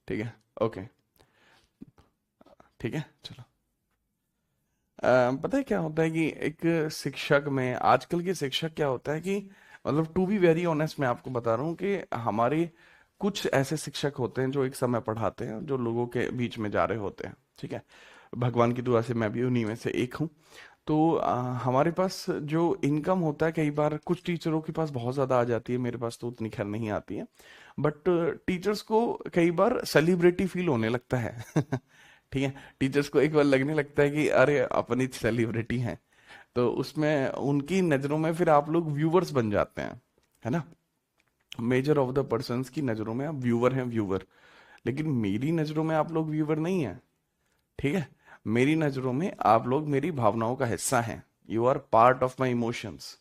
ठीक है। ओके। ठीक है चलो। पता है क्या होता है कि एक शिक्षक में, आजकल के शिक्षक क्या होता है कि, मतलब टू बी वेरी ऑनेस्ट मैं आपको बता रहा हूँ कि हमारे कुछ ऐसे शिक्षक होते हैं जो एक समय पढ़ाते हैं, जो लोगों के बीच में जा रहे होते हैं। ठीक है। भगवान की दुआ से मैं भी उन्हीं में से एक हूँ। तो हमारे पास जो इनकम होता है, कई बार कुछ टीचरों के पास बहुत ज़्यादा आ जाती है, मेरे पास तो उतनी खैर नहीं आती है। बट टीचर्स को कई बार सेलिब्रिटी फील होने लगता है। ठीक है। टीचर्स को एक बार लगने लगता है कि अरे अपनी सेलिब्रिटी हैं, तो उसमें उनकी नज़रों में फिर आप लोग व्यूवर्स बन जाते हैं, है ना। मेजर ऑफ द पर्सन्स की नज़रों में आप व्यूवर हैं, व्यूवर। लेकिन मेरी नज़रों में आप लोग व्यूवर नहीं हैं। ठीक है। मेरी नज़रों में आप लोग मेरी भावनाओं का हिस्सा हैं। You are part of my emotions.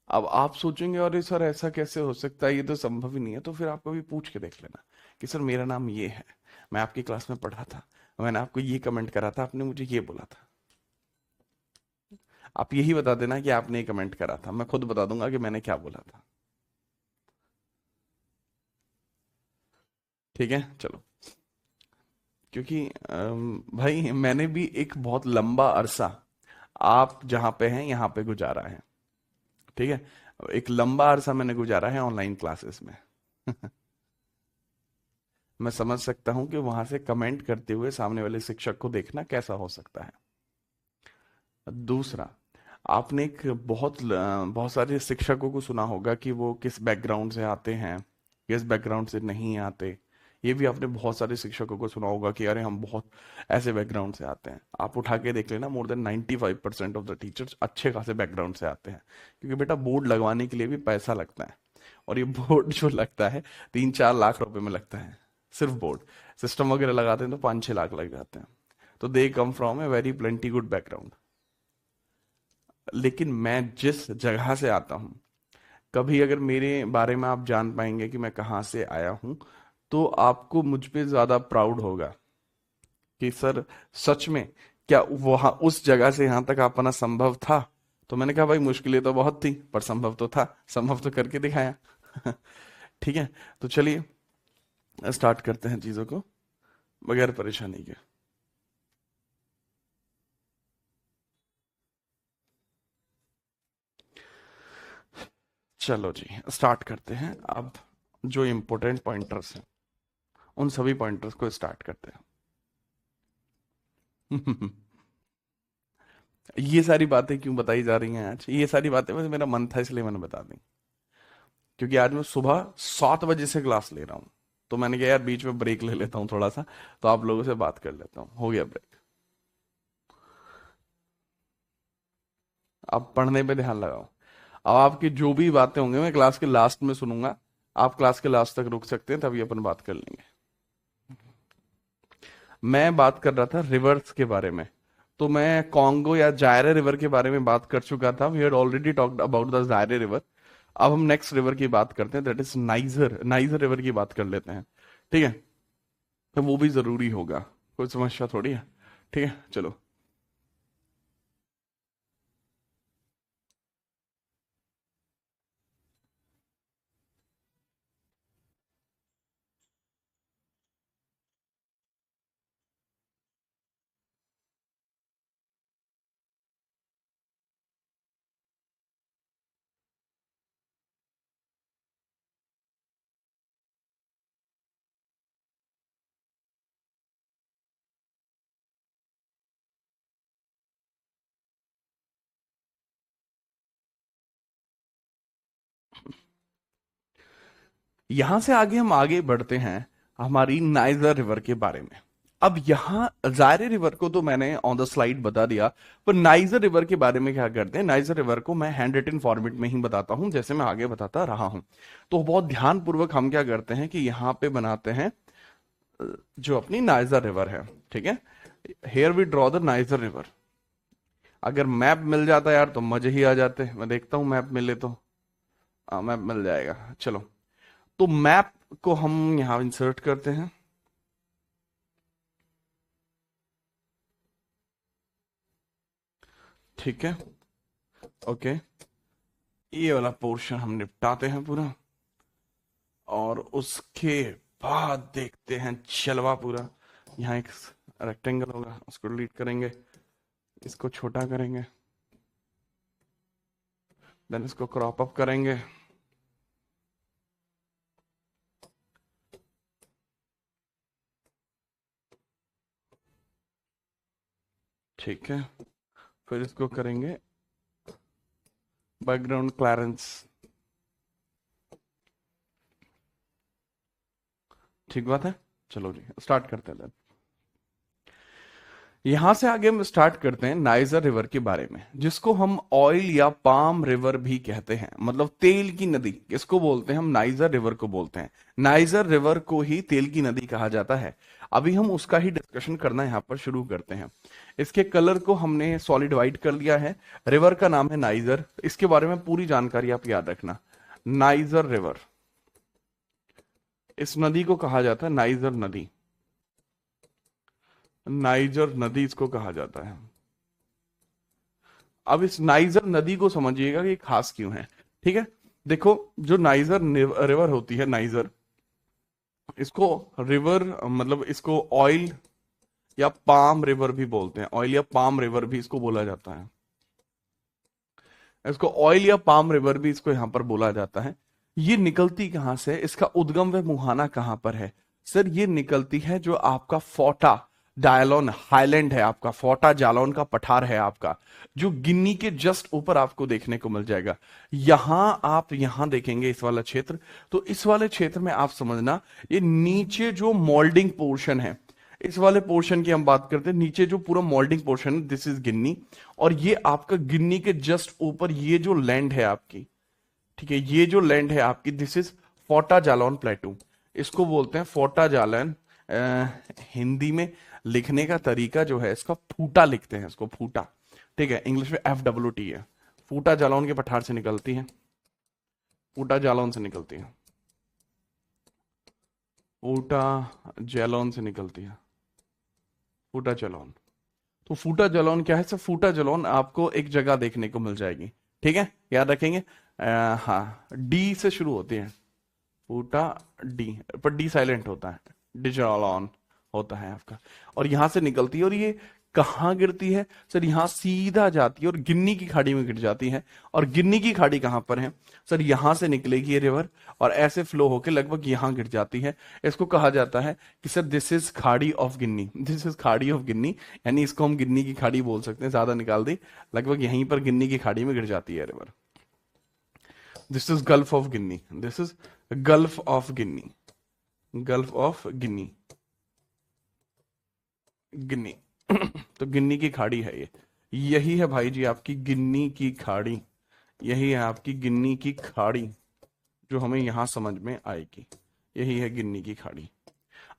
अब आप सोचेंगे अरे सर ऐसा कैसे हो सकता है, ये तो संभव ही नहीं है। तो फिर आप कभी पूछ के देख लेना कि सर मेरा नाम ये है, मैं आपकी क्लास में पढ़ा था, मैंने आपको ये कमेंट करा था, आपने मुझे ये बोला था। आप यही बता देना कि आपने ये कमेंट करा था, मैं खुद बता दूंगा कि मैंने क्या बोला था। ठीक है चलो। क्योंकि भाई मैंने भी एक बहुत लंबा अरसा आप जहां पे हैं यहाँ पे गुजारा है। ठीक है। एक लंबा अरसा मैंने गुजारा है ऑनलाइन क्लासेस में। मैं समझ सकता हूं कि वहां से कमेंट करते हुए सामने वाले शिक्षक को देखना कैसा हो सकता है। दूसरा, आपने एक बहुत सारे शिक्षकों को सुना होगा कि वो किस बैकग्राउंड से आते हैं, किस बैकग्राउंड से नहीं आते। ये भी आपने बहुत सारे शिक्षकों को सुना होगा कि अरे हम बहुत ऐसे बैकग्राउंड से आते हैं। आप उठा के देख लेना, more than 95% of the teachers अच्छे खासे बैकग्राउंड से आते हैं। क्योंकि बेटा बोर्ड लगवाने के लिए भी पैसा लगता है, और ये बोर्ड जो लगता है 3-4 लाख रुपए में लगता है। सिर्फ बोर्ड, सिस्टम वगैरह लगाते हैं तो 5-6 लाख लग जाते हैं। तो they come from a very plenty good background. लेकिन मैं जिस जगह से आता हूँ, कभी अगर मेरे बारे में आप जान पाएंगे कि मैं कहाँ से आया हूँ, तो आपको मुझ पे ज्यादा प्राउड होगा कि सर सच में क्या वहां उस जगह से यहाँ तक आना संभव था। तो मैंने कहा भाई मुश्किलें तो बहुत थी, पर संभव तो था, संभव तो करके दिखाया। ठीक है। तो चलिए स्टार्ट करते हैं चीजों को बगैर परेशानी के। चलो जी स्टार्ट करते हैं अब। जो इम्पोर्टेंट पॉइंटर्स हैं उन सभी पॉइंटर्स को स्टार्ट करते हैं। ये सारी बातें क्यों बताई जा रही हैं आज, ये सारी बातें बस मेरा मन था इसलिए मैंने बता दी। क्योंकि आज मैं सुबह 7 बजे से क्लास ले रहा हूँ, तो मैंने कहा यार बीच में ब्रेक ले लेता हूँ थोड़ा सा, तो आप लोगों से बात कर लेता हूँ। हो गया ब्रेक। आप पढ़ने पे ध्यान लगाओ। अब आपकी जो भी बातें होंगी मैं क्लास के लास्ट में सुनूंगा। आप क्लास के लास्ट तक रुक सकते हैं, तभी अपन बात कर लेंगे। मैं बात कर रहा था रिवर्स के बारे में। तो मैं कॉन्गो या जायरे रिवर के बारे में बात कर चुका था। We had already talked about the Zaire river. अब हम नेक्स्ट रिवर की बात करते हैं, that is Niger. Niger river की बात कर लेते हैं। ठीक है। तो वो भी जरूरी होगा, कोई समस्या थोड़ी है। ठीक है चलो। यहां से आगे हम आगे बढ़ते हैं हमारी नाइजर रिवर के बारे में। अब यहाँ जायरे रिवर को तो मैंने ऑन द स्लाइड बता दिया, पर नाइजर रिवर के बारे में क्या करते हैं, नाइजर रिवर को मैं हैंड रिटन फॉर्मेट में ही बताता हूं जैसे मैं आगे बताता रहा हूं। तो बहुत ध्यान पूर्वक हम क्या करते हैं कि यहाँ पे बनाते हैं जो अपनी नाइजर रिवर है। ठीक है। Here we draw the Niger river. अगर मैप मिल जाता यार तो मजे ही आ जाते। मैं देखता हूँ मैप मिले तो। मैप मिल जाएगा चलो। तो मैप को हम यहाँ इंसर्ट करते हैं। ठीक है। ओके। ये वाला पोर्शन हम निपटाते हैं पूरा, और उसके बाद देखते हैं जलवा पूरा। यहाँ एक रेक्टेंगल होगा, उसको डिलीट करेंगे, इसको छोटा करेंगे, देन इसको क्रॉप अप करेंगे। ठीक है, फिर इसको करेंगे बैकग्राउंड क्लियरेंस। ठीक बात है, चलो जी स्टार्ट करते हैं। यहां से आगे हम स्टार्ट करते हैं नाइजर रिवर के बारे में, जिसको हम ऑयल या पाम रिवर भी कहते हैं, मतलब तेल की नदी। किसको बोलते हैं हम? नाइजर रिवर को बोलते हैं। नाइजर रिवर को ही तेल की नदी कहा जाता है। अभी हम उसका ही डिस्कशन करना यहाँ पर शुरू करते हैं। इसके कलर को हमने सॉलिड व्हाइट कर लिया है। रिवर का नाम है नाइजर। इसके बारे में पूरी जानकारी आप याद रखना। नाइजर रिवर, इस नदी को कहा जाता है नाइजर नदी। नाइजर नदी इसको कहा जाता है। अब इस नाइजर नदी को समझिएगा कि खास क्यों है। ठीक है, देखो, जो नाइजर रिवर होती है, नाइजर, इसको रिवर मतलब इसको ऑयल या पाम रिवर भी बोलते हैं। ऑयल या पाम रिवर भी इसको बोला जाता है। इसको ऑयल या पाम रिवर भी इसको यहां पर बोला जाता है। ये निकलती कहां से? इसका उद्गम व मुहाना कहां पर है? सर ये निकलती है जो आपका फोर्टा डायलोन हाईलैंड है, आपका फोर्टा जालौन का पठार है आपका, जो गिन्नी के जस्ट ऊपर आपको देखने को मिल जाएगा। यहां आप यहां देखेंगे इस वाला क्षेत्र, तो इस वाले क्षेत्र में आप समझना, ये नीचे जो मोल्डिंग पोर्शन है, इस वाले पोर्शन की हम बात करते हैं, नीचे जो पूरा मोल्डिंग पोर्शन है, दिस इज गिन्नी। और ये आपका गिन्नी के जस्ट ऊपर ये जो लैंड है आपकी, ठीक है, ये जो लैंड है आपकी, दिस इज फोर्टा जालौन प्लेटू। इसको बोलते हैं फोर्टा जालौन। हिंदी में लिखने का तरीका जो है इसका, फूटा लिखते हैं इसको, फूटा। ठीक है, इंग्लिश में FWT है। फूटा जालौन के पठार से निकलती है, फूटा जालौन से निकलती है, फूटा जालौन से निकलती है, फूटा जालौन। तो फूटा जलौन क्या है सर? फूटा जलौन आपको एक जगह देखने को मिल जाएगी। ठीक है, याद रखेंगे। हाँ, डी से शुरू होती है, फूटा डी, पर डी साइलेंट होता है, डिजलॉन होता है आपका। और यहां से निकलती है, और ये कहाँ गिरती है सर? यहां सीधा जाती है और गिन्नी की खाड़ी में गिर जाती है। और गिन्नी की खाड़ी कहां पर है सर? यहां से निकलेगी ये रिवर और ऐसे फ्लो होके लगभग यहां गिर जाती है। इसको कहा जाता है कि सर दिस इज खाड़ी ऑफ गिन्नी, दिस इज खाड़ी ऑफ गिन्नी, यानी इसको हम गिन्नी की खाड़ी बोल सकते हैं। ज्यादा निकाल दी, लगभग यहीं पर गिन्नी की खाड़ी में गिर जाती है river. This is Gulf of Guinea, this is Gulf of Guinea, Gulf of Guinea, Guinea. तो गिन्नी की खाड़ी है ये, यही है भाई जी आपकी गिन्नी की खाड़ी, यही है आपकी गिन्नी की खाड़ी जो हमें यहां समझ में आएगी। यही है गिन्नी की खाड़ी।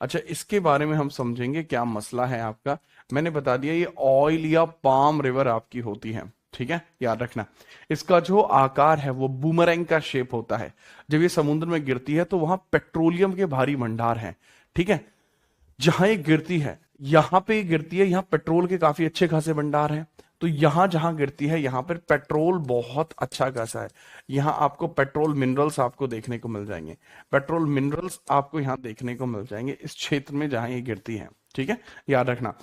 अच्छा, इसके बारे में हम समझेंगे क्या मसला है आपका। मैंने बता दिया ये ऑयल या पाम रिवर आपकी होती है। ठीक है, याद रखना। इसका जो आकार है वो बूमरैंग का शेप होता है। जब ये समुद्र में गिरती है तो वहां पेट्रोलियम के भारी भंडार हैं। ठीक है, जहां ये गिरती है, यहां पे गिरती है, यहां पेट्रोल के काफी अच्छे खासे भंडार हैं। तो यहां जहां गिरती है यहां पर पेट्रोल बहुत अच्छा खासा है। यहां आपको पेट्रोल मिनरल्स आपको देखने को मिल जाएंगे, पेट्रोल मिनरल्स आपको यहां देखने को मिल जाएंगे इस क्षेत्र में जहां ये गिरती है। ठीक है, याद रखना।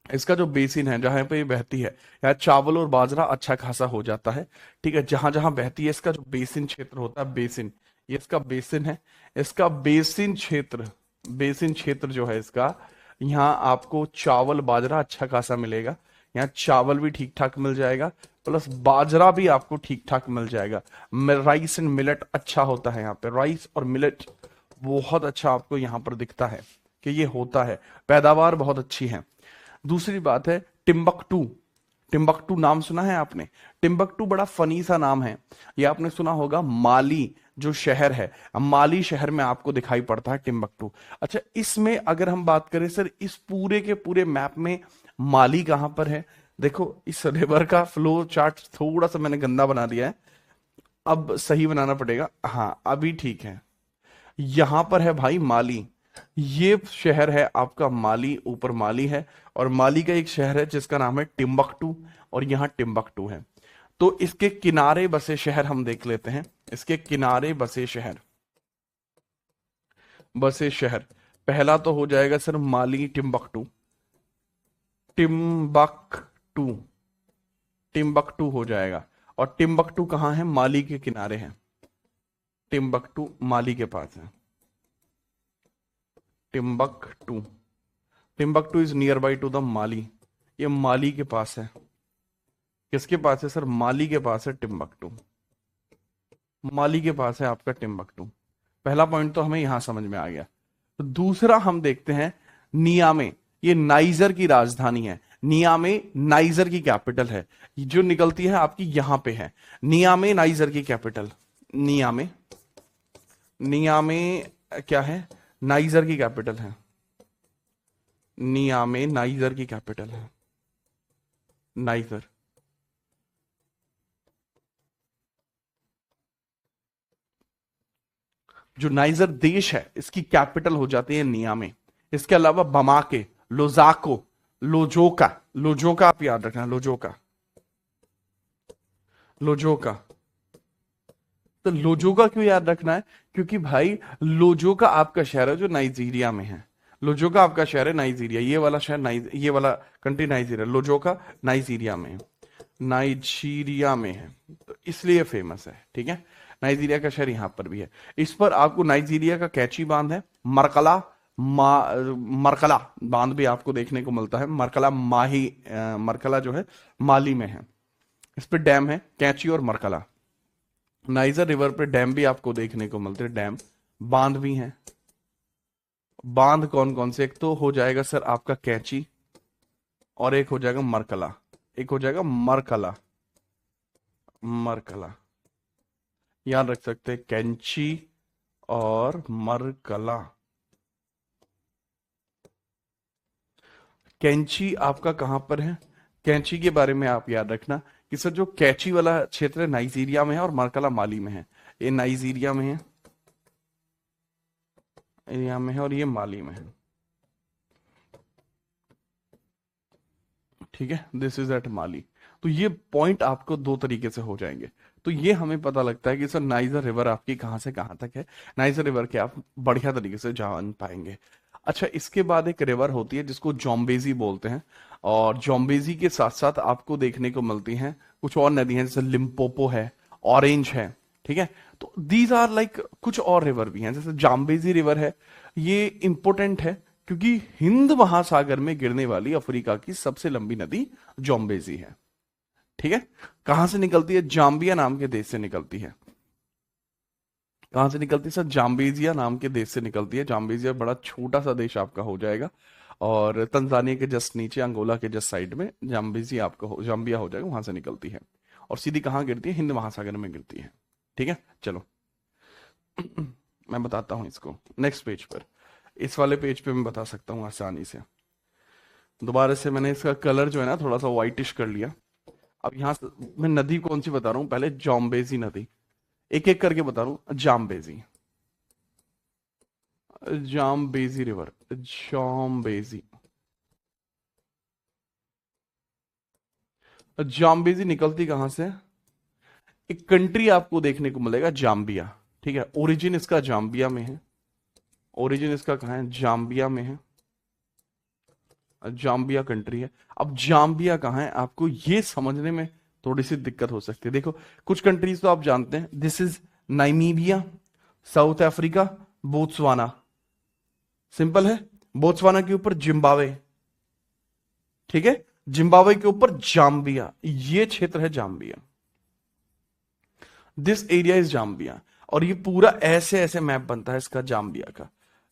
इसका जो बेसिन है जहां पे ये बहती है, यहाँ चावल और बाजरा अच्छा खासा हो जाता है। ठीक है, जहां जहां बहती है, इसका जो बेसिन क्षेत्र होता है, बेसिन, ये इसका बेसिन है। इसका बेसिन क्षेत्र, बेसिन क्षेत्र जो है इसका, यहाँ आपको चावल बाजरा अच्छा खासा मिलेगा। यहाँ चावल भी ठीक ठाक मिल जाएगा, प्लस बाजरा भी आपको ठीक ठाक मिल जाएगा। राइस एंड मिलेट अच्छा होता है यहाँ पे, राइस और मिलेट बहुत अच्छा आपको यहाँ पर दिखता है कि ये होता है, पैदावार बहुत अच्छी है। दूसरी बात है टिम्बकटू। टिम्बकटू नाम सुना है आपने? टिम्बकटू बड़ा फनी सा नाम है। ये आपने सुना होगा, माली जो शहर है, माली शहर में आपको दिखाई पड़ता है टिम्बकटू। अच्छा, इसमें अगर हम बात करें सर, इस पूरे के पूरे मैप में माली कहां पर है? देखो, इस रिवर का फ्लो चार्ट थोड़ा सा मैंने गंदा बना दिया है, अब सही बनाना पड़ेगा। हाँ, अभी ठीक है। यहां पर है भाई माली, ये शहर है आपका माली, ऊपर माली है। और माली का एक शहर है जिसका नाम है टिम्बकटू, और यहां टिम्बकटू है। तो इसके किनारे बसे शहर हम देख लेते हैं, इसके किनारे बसे शहर। बसे शहर, पहला तो हो जाएगा सर माली टिम्बकटू, टिम्बकटू, टिम्बकटू हो जाएगा। और टिम्बकटू कहाँ है? माली के किनारे है, टिम्बकटू माली के पास है, Timbuktu, Timbuktu is near by to the Mali, ये माली के पास है। किसके पास है सर? माली के पास है टिम्बकटू, माली के पास है आपका टिम्बकटू। पहला पॉइंट तो हमें यहां समझ में आ गया। तो दूसरा हम देखते हैं नियामे, ये नाइजर की राजधानी है, नियामे नाइजर की कैपिटल है, जो निकलती है आपकी यहां पे है, नियामे नाइजर की कैपिटल, नियामे, नियामे क्या है? नाइजर की कैपिटल है, नियामे नाइजर की कैपिटल है, नाइजर। जो नाइजर देश है इसकी कैपिटल हो जाती है नियामे। इसके अलावा बमाके, लोजाको, लोजोका, लोजोका आप याद रखना, लोजोका, लोजोका। तो लोजोका क्यों याद रखना है? क्योंकि भाई लोजोका आपका शहर है जो नाइजीरिया में है, लोजोका आपका शहर है नाइजीरिया, ये वाला शहर ये वाला कंट्री नाइजीरिया, लोजोका नाइजीरिया में है, नाइजीरिया में है, तो इसलिए फेमस है। ठीक है, नाइजीरिया का शहर यहां पर भी है। इस पर आपको नाइजीरिया का कैची बांध है, मरकला, मरकला बांध भी आपको देखने को मिलता है, मरकला माही, मरकला जो है माली में है। इस पे डैम है कैची और मरकला, नाइजर रिवर पे डैम भी आपको देखने को मिलते हैं, डैम, बांध भी हैं। बांध कौन कौन से? एक तो हो जाएगा सर आपका कैची, और एक हो जाएगा मरकला, एक हो जाएगा मरकला, मरकला याद रख सकते हैं, कैंची और मरकला। कैंची आपका कहां पर है? कैंची के बारे में आप याद रखना कि सर जो कैची वाला क्षेत्र है नाइजीरिया में है और मरकला माली में है, ये नाइजीरिया में है, एरिया में है, और ये माली में है। ठीक है, दिस इज एट माली। तो ये पॉइंट आपको दो तरीके से हो जाएंगे। तो ये हमें पता लगता है कि सर नाइजर रिवर आपकी कहां से कहां तक है, नाइजर रिवर के आप बढ़िया तरीके से जान पाएंगे। अच्छा, इसके बाद एक रिवर होती है जिसको जॉम्बेजी बोलते हैं, और जॉम्बेजी के साथ साथ आपको देखने को मिलती हैं कुछ और नदियां, जैसे लिम्पोपो है, ऑरेंज है। ठीक है, तो दीज आर लाइक कुछ और रिवर भी हैं, जैसे जाम्बेजी रिवर है, ये इंपॉर्टेंट है क्योंकि हिंद महासागर में गिरने वाली अफ्रीका की सबसे लंबी नदी जॉम्बेजी है। ठीक है, कहां से निकलती है? जाम्बिया नाम के देश से निकलती है। कहां से निकलती है सर? जाम्बेजिया नाम के देश से निकलती है। जाम्बेजिया बड़ा छोटा सा देश आपका हो जाएगा, और तंजानिया के जस्ट नीचे, अंगोला के जस्ट साइड में जाम्बेजी आपका जाम्बिया हो जाएगा, वहां से निकलती है, और सीधी कहां गिरती है? हिंद महासागर में गिरती है। ठीक है, चलो मैं बताता हूं इसको नेक्स्ट पेज पर। इस वाले पेज पे मैं बता सकता हूं आसानी से। दोबारा से मैंने इसका कलर जो है ना थोड़ा सा व्हाइटिश कर लिया। अब यहां से मैं नदी कौन सी बता रहा हूं, पहले जॉम्बेजी नदी, एक एक करके बता रहा हूं। Zambezi, Zambezi river, Zambezi, Zambezi निकलती कहां से? एक कंट्री आपको देखने को मिलेगा जाम्बिया। ठीक है, ओरिजिन इसका जाम्बिया में है, ओरिजिन इसका कहां है? जाम्बिया में है, जाम्बिया कंट्री है। अब जाम्बिया कहां है आपको ये समझने में थोड़ी सी दिक्कत हो सकती है। देखो, कुछ कंट्रीज तो आप जानते हैं, this is Namibia, South Africa, Botswana, simple है। बोत्सवाना के ऊपर जिम्बाब्वे, ठीक है, जिम्बाब्वे के ऊपर जाम्बिया, ये क्षेत्र है Zambia, this area is Zambia. और ये पूरा ऐसे ऐसे मैप बनता है इसका जाम्बिया का,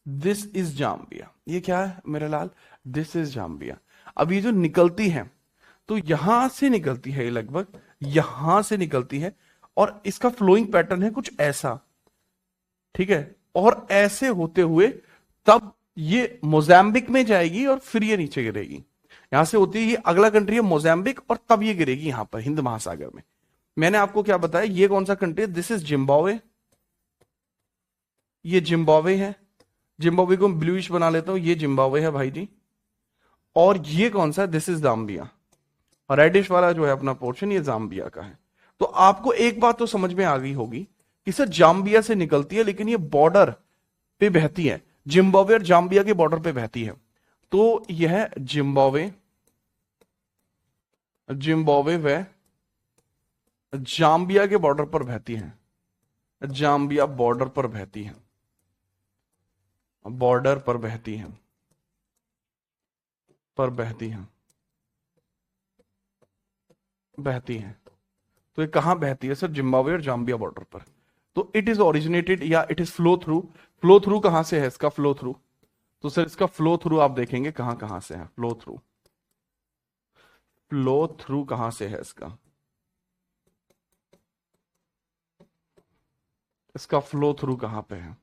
दिस इज जाम्बिया, ये क्या है मेरे लाल? This is Zambia. अब ये जो निकलती है, तो यहां से निकलती है, लगभग यहां से निकलती है, और इसका फ्लोइंग पैटर्न है कुछ ऐसा। ठीक है, और ऐसे होते हुए तब ये मोजाम्बिक में जाएगी और फिर ये नीचे गिरेगी। यहां से होती है, ये अगला कंट्री है मोजाम्बिक, और तब ये गिरेगी यहां पर हिंद महासागर में। मैंने आपको क्या बताया, ये कौन सा कंट्री है? दिस इज जिम्बाब्वे, ये जिम्बाब्वे है, जिम्बाब्वे को ब्लूइश बना लेता हूं, ये जिम्बाब्वे है भाई जी। और ये कौन सा? दिस इज जाम्बिया, रेडिश वाला जो है अपना पोर्शन, ये जाम्बिया का है। तो आपको एक बात तो समझ में आ गई होगी कि सर जाम्बिया से निकलती है, लेकिन ये बॉर्डर पे बहती है, जिम्बाब्वे और जाम्बिया के बॉर्डर पे बहती है। तो यह जिम्बाब्वे, जिम्बाब्वे व जाम्बिया के बॉर्डर पर बहती है, जाम्बिया बॉर्डर पर बहती है, बॉर्डर पर बहती है, पर बहती है, बहती है। तो ये कहां बहती है सर? जिम्बाब्वे और जाम्बिया बॉर्डर पर। तो इट इज ओरिजिनेटेड या it is flow through. Flow through कहां से है इसका? Flow through. तो सर इसका फ्लो थ्रू आप देखेंगे कहां कहां से है। फ्लो थ्रू, फ्लो थ्रू कहां से है इसका? इसका फ्लो थ्रू कहां पे है?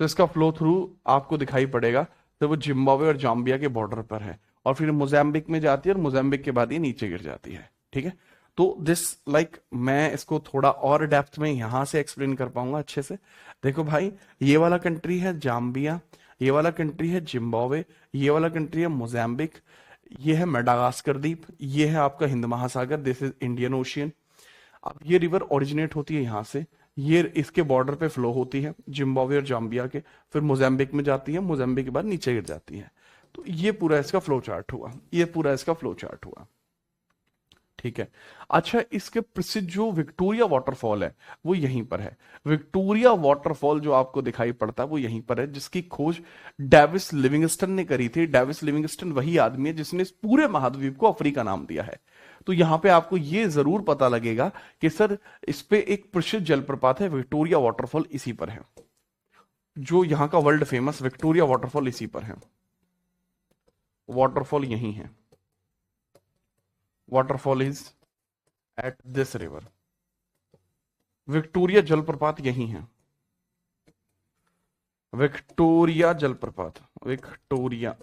तो इसका फ्लो थ्रू आपको दिखाई पड़ेगा तो वो जिम्बाब्वे और जाम्बिया के बॉर्डर पर है, और फिर मोजाम्बिक में जाती है, और मोजाम्बिक के बाद ये नीचे गिर जाती है। ठीक है। तो दिस मैं इसको थोड़ा और डेप्थ में यहां से एक्सप्लेन कर पाऊंगा अच्छे से। देखो भाई, ये वाला कंट्री है जाम्बिया, ये वाला कंट्री है जिम्बाब्वे, ये वाला कंट्री है मोजाम्बिक, ये है मेडागास्कर द्वीप, ये है आपका हिंद महासागर, दिस इज इंडियन ओशियन। अब ये रिवर ओरिजिनेट होती है यहां से, ये इसके बॉर्डर पे फ्लो होती है जिम्बाब्वे और जाम्बिया के, फिर मोजाम्बिक में जाती है, मोजाम्बिक के बाद नीचे गिर जाती है। तो ये पूरा इसका फ्लो चार्ट हुआ, ये पूरा इसका फ्लो चार्ट हुआ। ठीक है। अच्छा, इसके प्रसिद्ध जो विक्टोरिया वाटरफॉल है वो यहीं पर है। विक्टोरिया वाटरफॉल जो आपको दिखाई पड़ता है वो यहीं पर है, जिसकी खोज डेविस लिविंगस्टन ने करी थी। डेविस लिविंगस्टन वही आदमी है जिसने इस पूरे महाद्वीप को अफ्रीका नाम दिया है। तो यहां पे आपको ये जरूर पता लगेगा कि सर इस पे एक प्रसिद्ध जलप्रपात है विक्टोरिया वाटरफॉल, इसी पर है। जो यहाँ का वर्ल्ड फेमस विक्टोरिया वाटरफॉल इसी पर है, वाटरफॉल यही है। Waterfall is at this river. Victoria जलप्रपात यही है, विक्टोरिया जलप्रपात, विक्टोरिया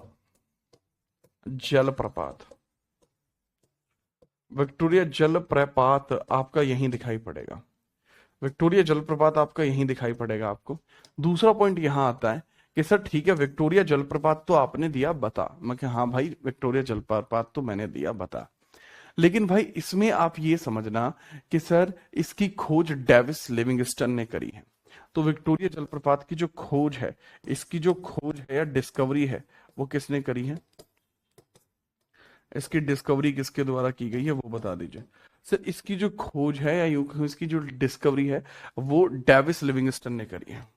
जलप्रपात, विक्टोरिया जलप्रपात आपका यहीं दिखाई पड़ेगा। विक्टोरिया जलप्रपात आपका यहीं दिखाई पड़ेगा आपको। दूसरा पॉइंट यहां आता है कि सर ठीक है, विक्टोरिया जलप्रपात तो आपने दिया, बता। मैं कि हाँ भाई, विक्टोरिया जलप्रपात तो मैंने दिया, बता। लेकिन भाई इसमें आप ये समझना कि सर इसकी खोज डेविस लिविंगस्टन ने करी है। तो विक्टोरिया जलप्रपात की जो खोज है, इसकी जो खोज है या डिस्कवरी है, वो किसने करी है? इसकी डिस्कवरी किसके द्वारा की गई है वो बता दीजिए सर। इसकी जो खोज है या यूं इसकी जो डिस्कवरी है वो डेविस लिविंगस्टन ने करी है,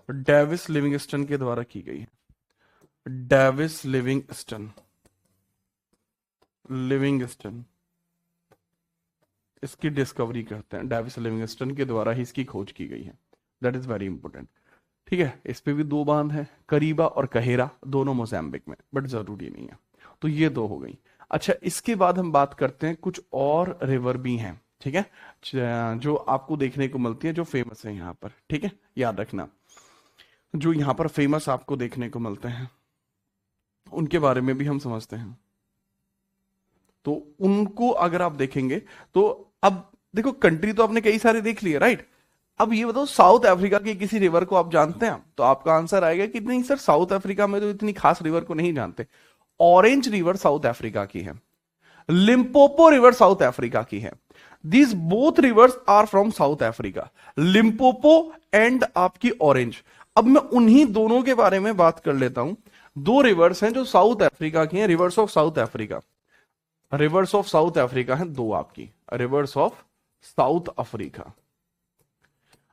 डेविस लिविंगस्टन के द्वारा की गई है। डेविस लिविंगस्टन, लिविंगस्टन इसकी डिस्कवरी करते हैं, डेविस लिविंगस्टन के द्वारा ही इसकी खोज की गई है। That is very important. ठीक है। इस पे भी दो बांध है, करीबा और कहेरा, दोनों मोजाम्बिक में, बट जरूरी नहीं है। तो ये दो हो गई। अच्छा, इसके बाद हम बात करते हैं कुछ और रिवर भी हैं। ठीक है, जो आपको देखने को मिलती है, जो फेमस है यहाँ पर। ठीक है, याद रखना, जो यहाँ पर फेमस आपको देखने को मिलते हैं उनके बारे में भी हम समझते हैं। तो उनको अगर आप देखेंगे तो अब देखो, कंट्री तो आपने कई सारे देख लिए, राइट। अब ये बताओ, साउथ अफ्रीका के किसी रिवर को आप जानते हैं? तो आपका आंसर आएगा कि नहीं सर, साउथ अफ्रीका में तो इतनी खास रिवर को नहीं जानते। ऑरेंज रिवर साउथ अफ्रीका की है, लिम्पोपो रिवर साउथ अफ्रीका की है। These both rivers are from South Africa, Limpopo and आपकी ऑरेंज। अब मैं उन्हीं दोनों के बारे में बात कर लेता हूं। दो रिवर्स हैं जो साउथ अफ्रीका की हैं, reverse of south Africa. Reverse of south Africa है दो आपकी, रिवर्स ऑफ साउथ अफ्रीका।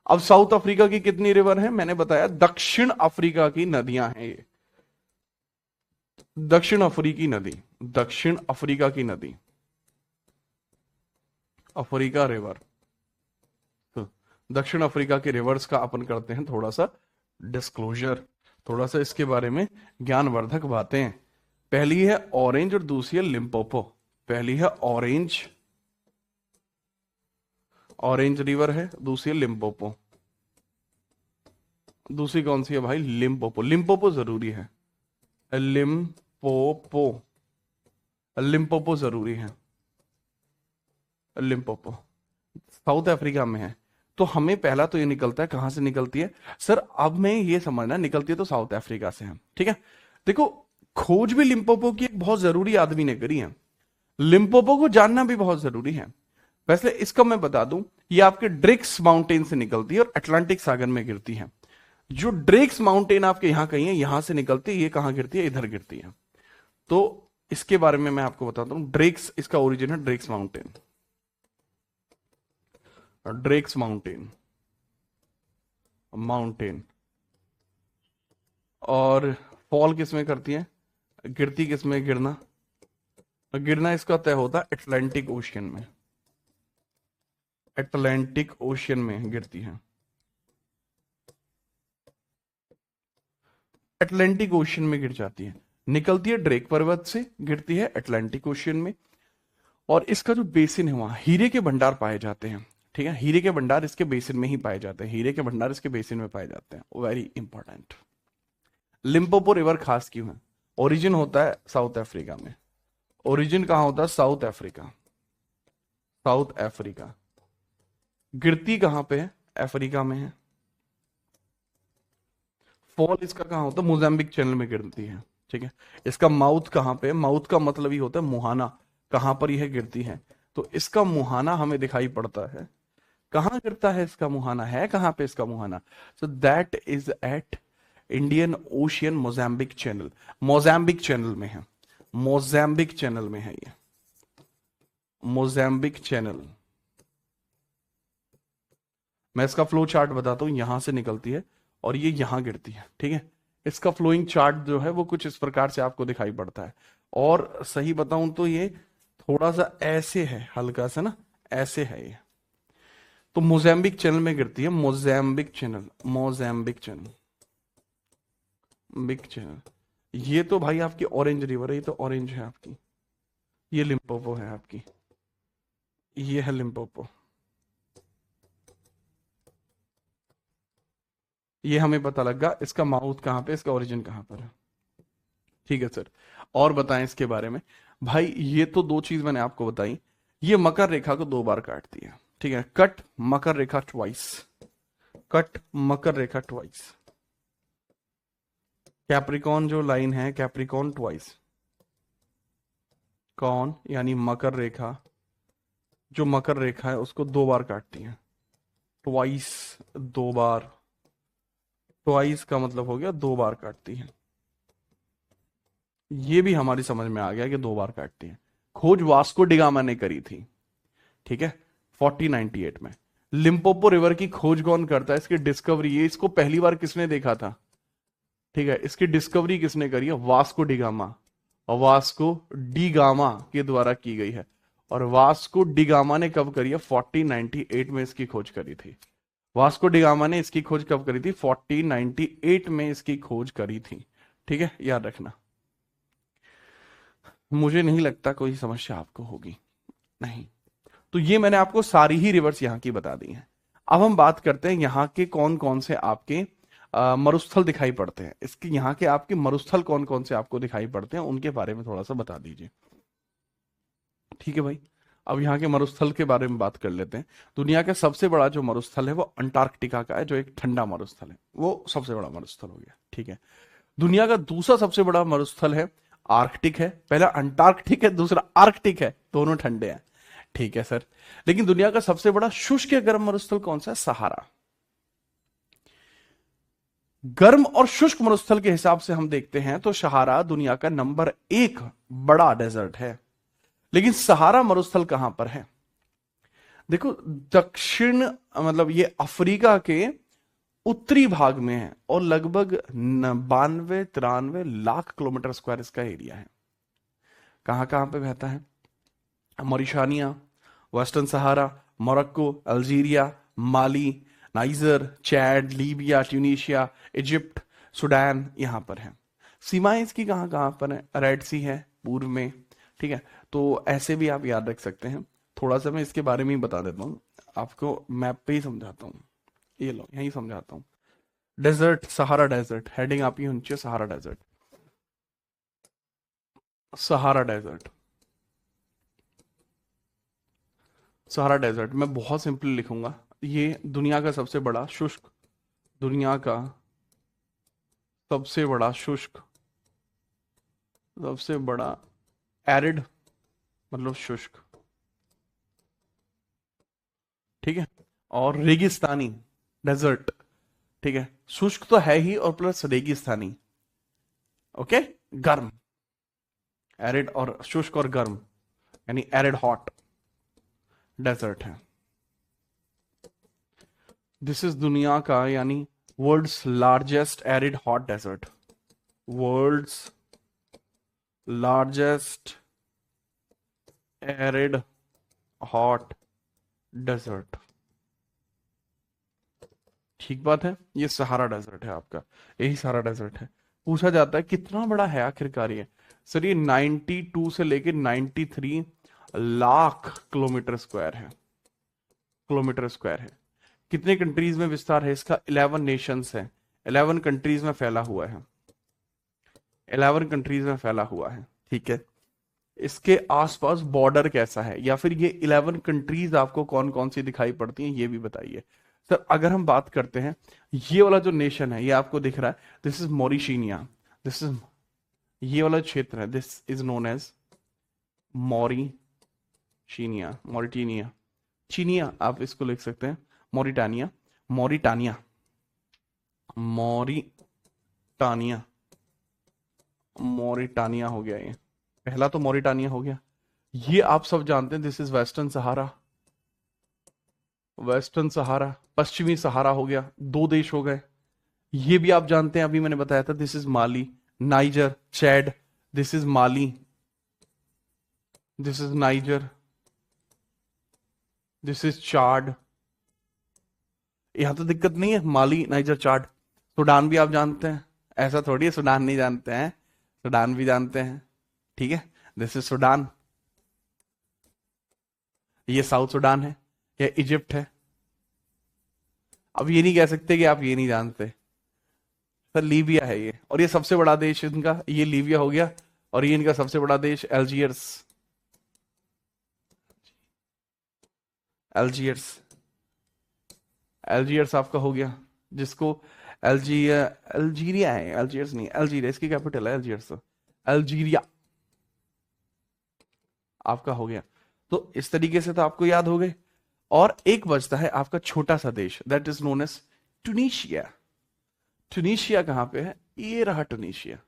अब साउथ अफ्रीका की कितनी रिवर है? मैंने बताया दक्षिण अफ्रीका की नदियां हैं ये, दक्षिण अफ्रीकी नदी, दक्षिण अफ्रीका की नदी, अफ्रीका रिवर। तो दक्षिण अफ्रीका के रिवर्स का अपन करते हैं थोड़ा सा डिस्क्लोजर, थोड़ा सा इसके बारे में ज्ञानवर्धक बातें। पहली है ऑरेंज और दूसरी है लिम्पोपो। पहली है ऑरेंज, ऑरेंज रिवर है, दूसरी है लिम्पोपो। दूसरी कौन सी है भाई? लिम्पोपो। लिम्पोपो जरूरी है, लिम्पोपो, लिम्पोपो जरूरी है। लिम्पोपो साउथ अफ्रीका में है। तो हमें पहला तो ये निकलता है, कहां से निकलती है सर? अब मैं ये समझना, निकलती है तो साउथ अफ्रीका से है। ठीक है। देखो, खोज भी लिम्पोपो की एक बहुत जरूरी आदमी ने करी है, लिम्पोपो को जानना भी बहुत जरूरी है। वैसे इसका मैं बता दूं, ये आपके ड्रिक्स माउंटेन से निकलती है और अटलांटिक सागर में गिरती है। जो ड्रेक्स माउंटेन आपके यहां कहीं है, यहां से निकलती है, ये कहां गिरती है, इधर गिरती है। तो इसके बारे में मैं आपको बताता हूं। ड्रेक्स, इसका ओरिजिन है ड्रेक्स माउंटेन। ड्रेक्स mountain, mountain. और फॉल किस में करती है, गिरती किस में, गिरना, गिरना इसका तय होता है अटलांटिक ओशियन में। अटलांटिक ओशियन में गिरती है, अटलांटिक ओशियन में गिर जाती है, निकलती है ड्रेक पर्वत से, गिरती है अटलांटिक ओशियन में। और इसका जो बेसिन है, वहां हीरे के भंडार पाए जाते हैं। ठीक है, हीरे के भंडार इसके बेसिन में ही पाए जाते हैं, हीरे के भंडार इसके बेसिन में पाए जाते हैं, वेरी इंपॉर्टेंट। लिम्पोपो रिवर खास क्यों है, ओरिजिन होता है साउथ अफ्रीका में। ओरिजिन कहां होता है, साउथ अफ्रीका, साउथ अफ्रीका। गिरती कहां पे है, अफ्रीका में है। फॉल इसका कहां होता है, मोजाम्बिक चैनल में गिरती है। ठीक है, इसका माउथ कहां पे है, माउथ का मतलब ही होता है मुहाना, कहां पर यह गिरती है। तो इसका मुहाना हमें दिखाई पड़ता है, कहां गिरता है इसका मुहाना, है कहां पे इसका मुहाना। So that is at Indian Ocean Mozambique channel, Mozambique channel में है, मोजाम्बिक चैनल में है ये, मोजाम्बिक चैनल। मैं इसका फ्लो चार्ट बताता हूं, यहां से निकलती है और ये यहां गिरती है। ठीक है, इसका फ्लोइंग चार्ट जो है वो कुछ इस प्रकार से आपको दिखाई पड़ता है। और सही बताऊं तो ये थोड़ा सा ऐसे है, हल्का सा ना, ऐसे है ये। तो मोजाम्बिक चैनल में गिरती है, Mozambique channel, Mozambique channel, big channel. ये तो भाई आपकी ऑरेंज रिवर है, ये तो ऑरेंज है आपकी, ये लिम्पोपो है आपकी, ये है लिम्पोपो। ये हमें पता लगा इसका माउथ कहाँ पे, इसका ओरिजिन कहाँ पर है। ठीक है सर, और बताएं इसके बारे में। भाई ये तो दो चीज मैंने आपको बताई। ये मकर रेखा को दो बार काटती है। ठीक है, कट मकर रेखा ट्वाइस, कट मकर रेखा ट्वाइस। कैप्रिकॉन जो लाइन है, कैप्रिकॉन ट्वाइस, कौन यानी मकर रेखा, जो मकर रेखा है उसको दो बार काटती है, ट्वाइस, दो बार। ट्वाइस का मतलब हो गया दो बार काटती है। ये भी हमारी समझ में आ गया कि दो बार काटती है। खोज वास्को डिगामा ने करी थी। ठीक है, 1498 में। लिम्पोपो रिवर की खोज कौन करता है, इसकी डिस्कवरी, ये इसको पहली बार किसने देखा था। ठीक है, इसकी डिस्कवरी किसने करी है, वास्को डिगामा, और वास्को डिगामा के द्वारा की गई है। और वास्को डिगामा ने कब करी है, 1498 में इसकी खोज करी थी। वास्को डिगामा ने इसकी खोज कब करी थी, 1498 में इसकी खोज करी थी। ठीक है, याद रखना। मुझे नहीं लगता कोई समस्या आपको होगी, नहीं। तो ये मैंने आपको सारी ही रिवर्स यहाँ की बता दी हैं। अब हम बात करते हैं यहाँ के कौन कौन से आपके मरुस्थल दिखाई पड़ते हैं। इसके यहाँ के आपके मरुस्थल कौन कौन से आपको दिखाई पड़ते हैं, उनके बारे में थोड़ा सा बता दीजिए। ठीक है भाई, अब यहाँ के मरुस्थल के बारे में बात कर लेते हैं। दुनिया का सबसे बड़ा जो मरुस्थल है वो अंटार्कटिका का है, जो एक ठंडा मरुस्थल है, वो सबसे बड़ा मरुस्थल हो गया। ठीक है, दुनिया का दूसरा सबसे बड़ा मरुस्थल है आर्कटिक है। पहला अंटार्कटिक है, दूसरा आर्कटिक है, दोनों ठंडे हैं। ठीक है सर, लेकिन दुनिया का सबसे बड़ा शुष्क या गर्म मरुस्थल कौन सा है, सहारा। गर्म और शुष्क मरुस्थल के हिसाब से हम देखते हैं तो सहारा दुनिया का नंबर 1 बड़ा डेजर्ट है। लेकिन सहारा मरुस्थल कहां पर है, देखो दक्षिण, मतलब ये अफ्रीका के उत्तरी भाग में है, और लगभग 92-93 लाख किलोमीटर स्क्वायर इसका एरिया है। कहां कहां पे बहता है, Mauritania, Western Sahara, Morocco, Algeria, Mali, Niger, Chad, Libya, Tunisia, Egypt, Sudan, यहां पर है। सीमाएं इसकी कहां कहां पर है, रेड सी है पूर्व में। ठीक है, तो ऐसे भी आप याद रख सकते हैं। थोड़ा सा मैं इसके बारे में ही बता देता हूँ, आपको मैप पे ही समझाता हूँ। ये लो यही समझाता हूँ। डेजर्ट, सहारा डेजर्ट, हेडिंग आपकी होनी चाहिए Sahara desert, Sahara desert, Sahara desert. मैं बहुत सिंपली लिखूंगा, ये दुनिया का सबसे बड़ा शुष्क, दुनिया का सबसे बड़ा शुष्क, सबसे बड़ा एरिड, मतलब शुष्क। ठीक है, और रेगिस्तानी डेजर्ट, ठीक है, शुष्क तो है ही और प्लस रेगिस्तानी। ओके, गर्म, एरिड और शुष्क और गर्म, यानी एरिड हॉट डेजर्ट है। दिस इज दुनिया का यानी world's largest arid hot desert, world's largest arid hot desert. ठीक बात है, ये सहारा डेजर्ट है आपका, यही सहारा डेजर्ट है। पूछा जाता है कितना बड़ा है आखिरकार ये। सर ये 92 से लेके 93 लाख किलोमीटर स्क्वायर है, किलोमीटर स्क्वायर है। कितने कंट्रीज में विस्तार है इसका? 11 नेशंस है, 11 कंट्रीज में फैला हुआ है, 11 कंट्रीज में फैला हुआ है। ठीक है, इसके आसपास बॉर्डर कैसा है, या फिर ये 11 कंट्रीज आपको कौन कौन सी दिखाई पड़ती हैं ये भी बताइए। सर अगर हम बात करते हैं, ये वाला जो नेशन है ये आपको दिख रहा है, दिस इज मॉरिशीनिया, दिस इज, ये वाला क्षेत्र है, दिस इज नोन एज मॉरिशीनिया, मॉरिटीनिया, चीनिया आप इसको लिख सकते हैं, मॉरिटानिया, मॉरिटानिया, मॉरिटानिया, मॉरिटानिया हो गया ये, पहला तो मॉरिटानिया हो गया। ये आप सब जानते हैं, this is Western Sahara, Western Sahara, पश्चिमी सहारा हो गया, दो देश हो गए। ये भी आप जानते हैं, अभी मैंने बताया था, this is Mali, Niger, Chad, this is Mali, this is Niger, this is Chad. यहां तो दिक्कत नहीं है, माली, नाइजर, चाड। सूडान भी आप जानते हैं, ऐसा थोड़ी है सूडान नहीं जानते हैं, सूडान भी जानते हैं। ठीक है, दिस इज सूडान, ये साउथ सूडान है, ये इजिप्ट है। अब ये नहीं कह सकते कि आप ये नहीं जानते। सर लीबिया है ये, और ये सबसे बड़ा देश इनका, ये लीबिया हो गया, और ये इनका सबसे बड़ा देश अल्जीयर्स, अल्जीयर्स, अल्जीयर्स आपका हो गया, जिसको अल्जीरिया, अल्जीरिया है, अल्जीयर्स नहीं, अल्जीरिया इसकी कैपिटल है, अल्जीयर्स, अल्जीरिया आपका हो गया। तो इस तरीके से तो आपको याद हो गए। और एक बचता है आपका छोटा सा देश, that is known as Tunisia. Tunisia कहां पे है? ये रहा ट्यूनीशिया,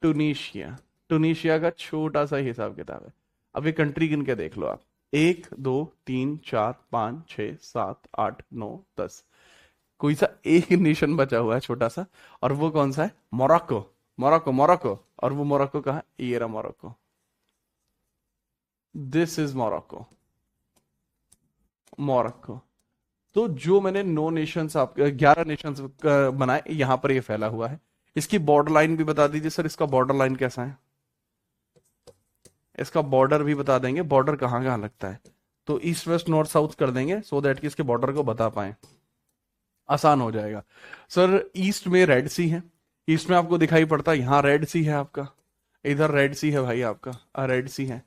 ट्यूनीशिया, ट्यूनीशिया का छोटा सा हिसाब किताब है। अब ये कंट्री गिन के देख लो आप, 1 2 3 4 5 6 7 8 9 10, कोई सा एक नेशन बचा हुआ है छोटा सा, और वो कौन सा है? Morocco, Morocco, Morocco. और वो मोरक्को कहाँ? ये रहा Morocco, this is Morocco, Morocco. तो जो मैंने 9 नेशंस आपके 11 नेशंस बनाए, यहां पर ये फैला हुआ है। इसकी बॉर्डर लाइन भी बता दीजिए सर, इसका बॉर्डर लाइन कैसा है? इसका बॉर्डर भी बता देंगे, बॉर्डर कहाँ कहाँ लगता है, तो ईस्ट वेस्ट नॉर्थ साउथ कर देंगे, सो दैट कि इसके बॉर्डर को बता पाए, आसान हो जाएगा। सर ईस्ट में रेड सी है, ईस्ट में आपको दिखाई पड़ता है, यहाँ रेड सी है आपका, इधर रेड सी है भाई आपका, रेड सी है।